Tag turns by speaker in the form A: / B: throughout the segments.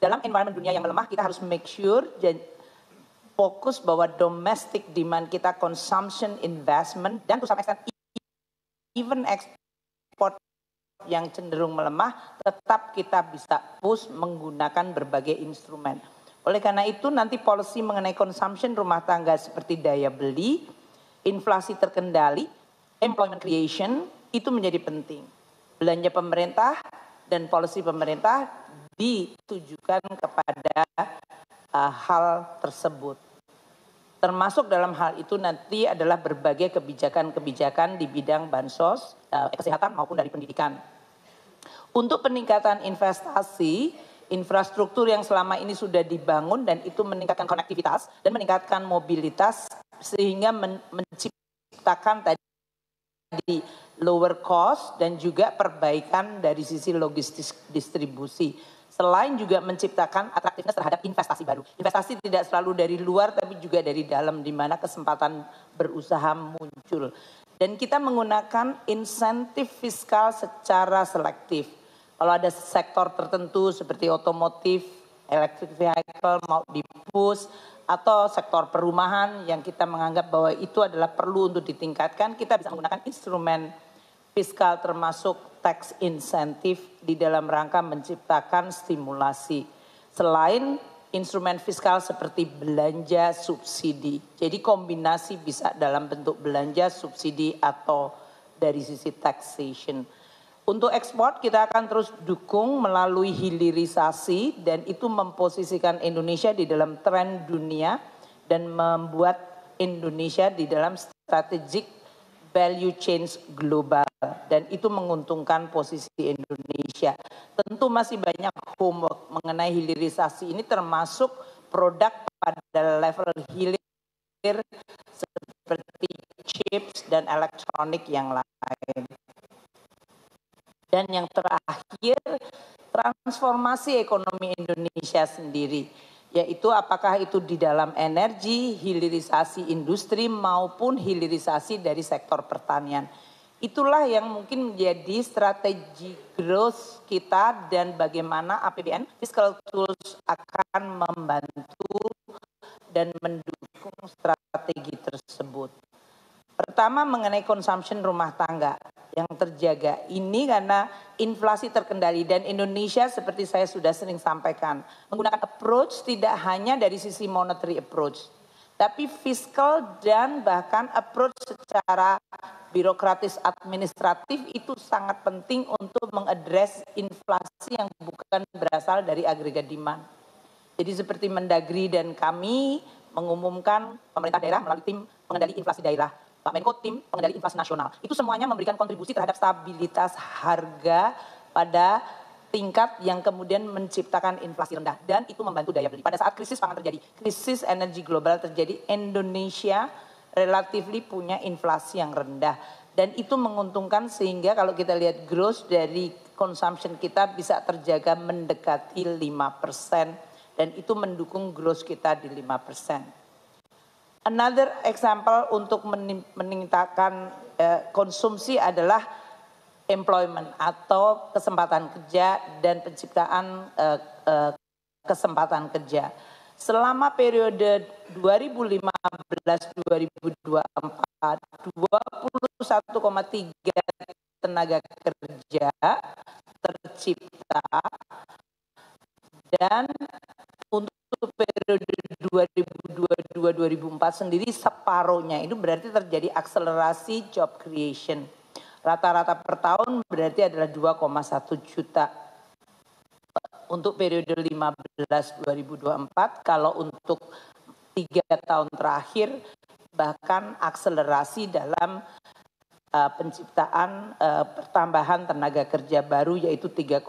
A: dalam environment dunia yang melemah kita harus make sure dan fokus bahwa domestic demand kita, consumption, investment, dan to some extent even ekspor yang cenderung melemah, tetap kita bisa push menggunakan berbagai instrumen. Oleh karena itu nanti policy mengenai consumption rumah tangga seperti daya beli, inflasi terkendali, employment creation itu menjadi penting. Belanja pemerintah dan policy pemerintah ditujukan kepada hal tersebut. Termasuk dalam hal itu nanti adalah berbagai kebijakan-kebijakan di bidang bansos, kesehatan maupun dari pendidikan. Untuk peningkatan investasi, infrastruktur yang selama ini sudah dibangun dan itu meningkatkan konektivitas dan meningkatkan mobilitas sehingga menciptakan tadi lower cost dan juga perbaikan dari sisi logistik distribusi. Selain juga menciptakan atraktivitas terhadap investasi baru. Investasi tidak selalu dari luar tapi juga dari dalam di mana kesempatan berusaha muncul. Dan kita menggunakan insentif fiskal secara selektif. Kalau ada sektor tertentu seperti otomotif, electric vehicle mau di-push atau sektor perumahan yang kita menganggap bahwa itu adalah perlu untuk ditingkatkan, kita bisa menggunakan instrumen fiskal termasuk tax insentif di dalam rangka menciptakan stimulasi. Selain instrumen fiskal seperti belanja subsidi. Jadi kombinasi bisa dalam bentuk belanja subsidi atau dari sisi taxation. Untuk ekspor kita akan terus dukung melalui hilirisasi dan itu memposisikan Indonesia di dalam tren dunia dan membuat Indonesia di dalam strategic value chains global dan itu menguntungkan posisi Indonesia. Tentu masih banyak homework mengenai hilirisasi ini termasuk produk pada level hilir seperti chips dan elektronik yang lain. Dan yang terakhir transformasi ekonomi Indonesia sendiri. Yaitu apakah itu di dalam energi, hilirisasi industri maupun hilirisasi dari sektor pertanian. Itulah yang mungkin menjadi strategi growth kita dan bagaimana APBN fiscal tools akan membantu dan mendukung strategi tersebut. Pertama mengenai consumption rumah tangga yang terjaga. Ini karena inflasi terkendali dan Indonesia seperti saya sudah sering sampaikan. Menggunakan approach tidak hanya dari sisi monetary approach. Tapi fiscal dan bahkan approach secara birokratis administratif itu sangat penting untuk mengadres inflasi yang bukan berasal dari agregat demand. Jadi seperti Mendagri dan kami mengumumkan pemerintah daerah melalui tim pengendali inflasi daerah. Pak Menko tim pengendali inflasi nasional. Itu semuanya memberikan kontribusi terhadap stabilitas harga pada tingkat yang kemudian menciptakan inflasi rendah. Dan itu membantu daya beli. Pada saat krisis pangan terjadi, krisis energi global terjadi, Indonesia relatively punya inflasi yang rendah. Dan itu menguntungkan sehingga kalau kita lihat growth dari consumption kita bisa terjaga mendekati 5%. Dan itu mendukung growth kita di 5%. Another example untuk meningkatkan konsumsi adalah employment atau kesempatan kerja dan penciptaan kesempatan kerja. Selama periode 2015-2024, 21,3 tenaga kerja tercipta dan untuk periode 2022-2004 sendiri separuhnya itu berarti terjadi akselerasi job creation. Rata-rata per tahun berarti adalah 2,1 juta. Untuk periode 15-2024 kalau untuk 3 tahun terakhir bahkan akselerasi dalam penciptaan pertambahan tenaga kerja baru yaitu 3,7.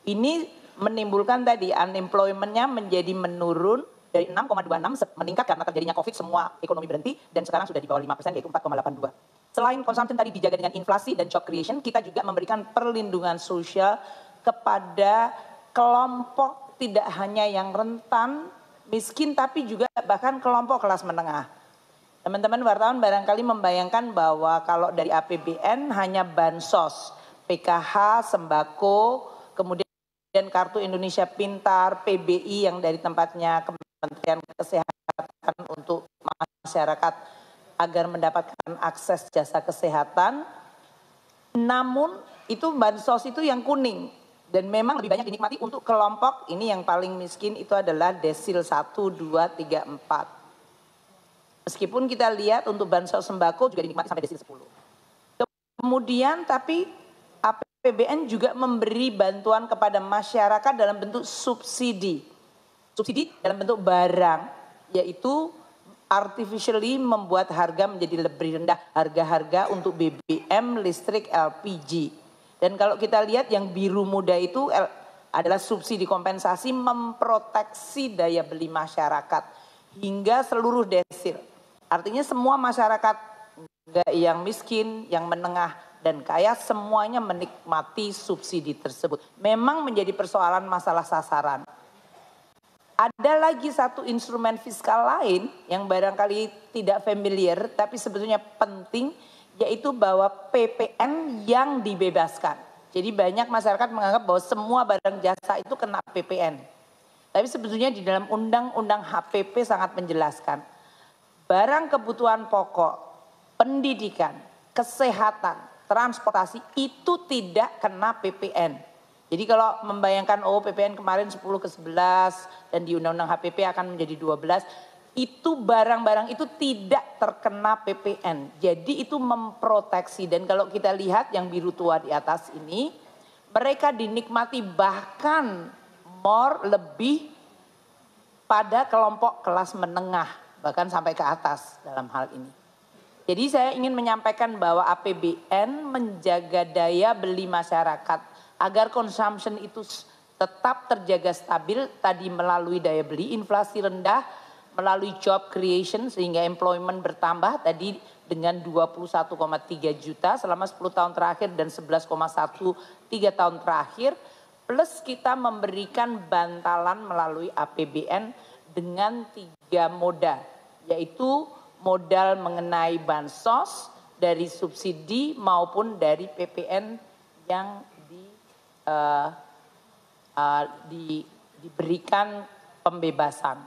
A: Ini menimbulkan tadi unemployment-nya menjadi menurun dari 6,26 meningkat karena terjadinya COVID semua ekonomi berhenti dan sekarang sudah di bawah 5% yaitu 4,82. Selain consumption tadi dijaga dengan inflasi dan job creation, kita juga memberikan perlindungan sosial kepada kelompok tidak hanya yang rentan, miskin tapi juga bahkan kelompok kelas menengah. Teman-teman wartawan barangkali membayangkan bahwa kalau dari APBN hanya bansos, PKH, sembako, kemudian kemudian Kartu Indonesia Pintar, PBI yang dari tempatnya Kementerian Kesehatan untuk masyarakat agar mendapatkan akses jasa kesehatan. Namun itu bansos itu yang kuning dan memang lebih banyak dinikmati untuk kelompok ini yang paling miskin itu adalah desil 1, 2, 3, 4. Meskipun kita lihat untuk bansos sembako juga dinikmati sampai desil 10. Kemudian tapi APBN juga memberi bantuan kepada masyarakat dalam bentuk subsidi. Subsidi dalam bentuk barang, yaitu artificially membuat harga menjadi lebih rendah, harga-harga untuk BBM, listrik, LPG. Dan kalau kita lihat yang biru muda itu adalah subsidi kompensasi memproteksi daya beli masyarakat hingga seluruh desil. Artinya semua masyarakat yang miskin, yang menengah dan kaya semuanya menikmati subsidi tersebut. Memang menjadi persoalan masalah sasaran. Ada lagi satu instrumen fiskal lain yang barangkali tidak familiar tapi sebetulnya penting, yaitu bahwa PPN yang dibebaskan. Jadi banyak masyarakat menganggap bahwa semua barang jasa itu kena PPN. Tapi sebetulnya di dalam undang-undang HPP sangat menjelaskan. Barang kebutuhan pokok, pendidikan, kesehatan, transportasi itu tidak kena PPN. Jadi kalau membayangkan PPN kemarin 10 ke 11 dan di undang-undang HPP akan menjadi 12, itu barang-barang itu tidak terkena PPN. Jadi itu memproteksi dan kalau kita lihat yang biru tua di atas ini, mereka dinikmati bahkan lebih pada kelompok kelas menengah, bahkan sampai ke atas dalam hal ini. Jadi saya ingin menyampaikan bahwa APBN menjaga daya beli masyarakat agar consumption itu tetap terjaga stabil tadi melalui daya beli, inflasi rendah, melalui job creation sehingga employment bertambah tadi dengan 21,3 juta selama 10 tahun terakhir dan 11,1 3 tahun terakhir, plus kita memberikan bantalan melalui APBN dengan 3 moda, yaitu modal mengenai bansos dari subsidi maupun dari PPN yang diberikan pembebasan.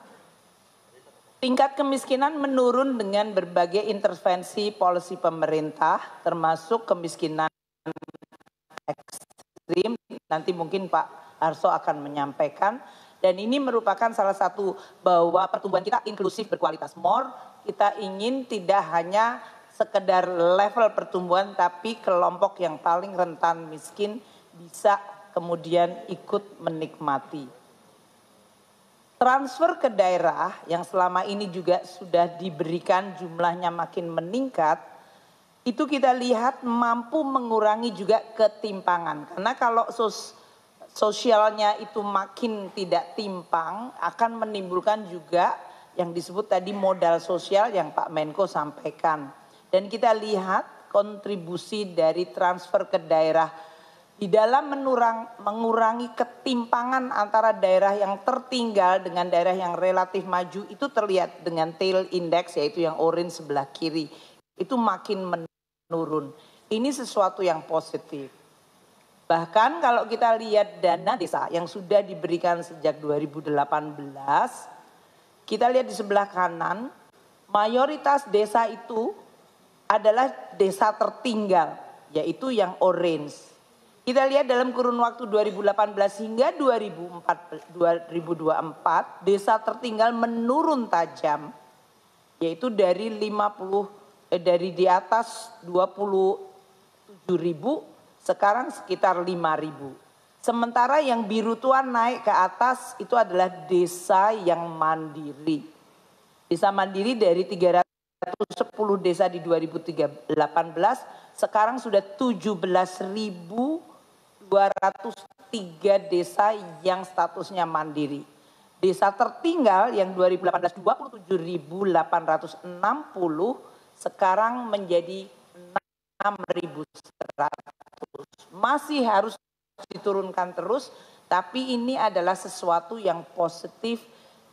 A: Tingkat kemiskinan menurun dengan berbagai intervensi polisi pemerintah, termasuk kemiskinan ekstrim. Nanti mungkin Pak Arso akan menyampaikan. Dan ini merupakan salah satu bahwa pertumbuhan kita inklusif berkualitas. Kita ingin tidak hanya sekedar level pertumbuhan, tapi kelompok yang paling rentan miskin bisa kemudian ikut menikmati. Transfer ke daerah yang selama ini juga sudah diberikan jumlahnya makin meningkat, itu kita lihat mampu mengurangi juga ketimpangan. Karena kalau sosialnya itu makin tidak timpang, akan menimbulkan juga yang disebut tadi modal sosial yang Pak Menko sampaikan. Dan kita lihat kontribusi dari transfer ke daerah di dalam mengurangi ketimpangan antara daerah yang tertinggal dengan daerah yang relatif maju itu terlihat dengan tail index yaitu yang orange sebelah kiri. Itu makin menurun. Ini sesuatu yang positif. Bahkan kalau kita lihat dana desa yang sudah diberikan sejak 2018, kita lihat di sebelah kanan, mayoritas desa itu adalah desa tertinggal, yaitu yang orange. Kita lihat dalam kurun waktu 2018 hingga 2024, desa tertinggal menurun tajam, yaitu dari dari di atas 27.000, sekarang sekitar 5.000. Sementara yang biru tua naik ke atas itu adalah desa yang mandiri. Desa mandiri dari 310 desa di 2018, sekarang sudah 17.203 desa yang statusnya mandiri. Desa tertinggal yang 2018 27.860 sekarang menjadi 6.100. Masih harus diturunkan terus, tapi ini adalah sesuatu yang positif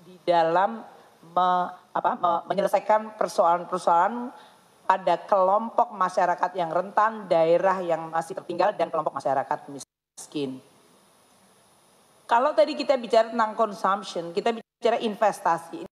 A: di dalam menyelesaikan persoalan-persoalan pada kelompok masyarakat yang rentan, daerah yang masih tertinggal, dan kelompok masyarakat miskin. Kalau tadi kita bicara tentang consumption, kita bicara investasi.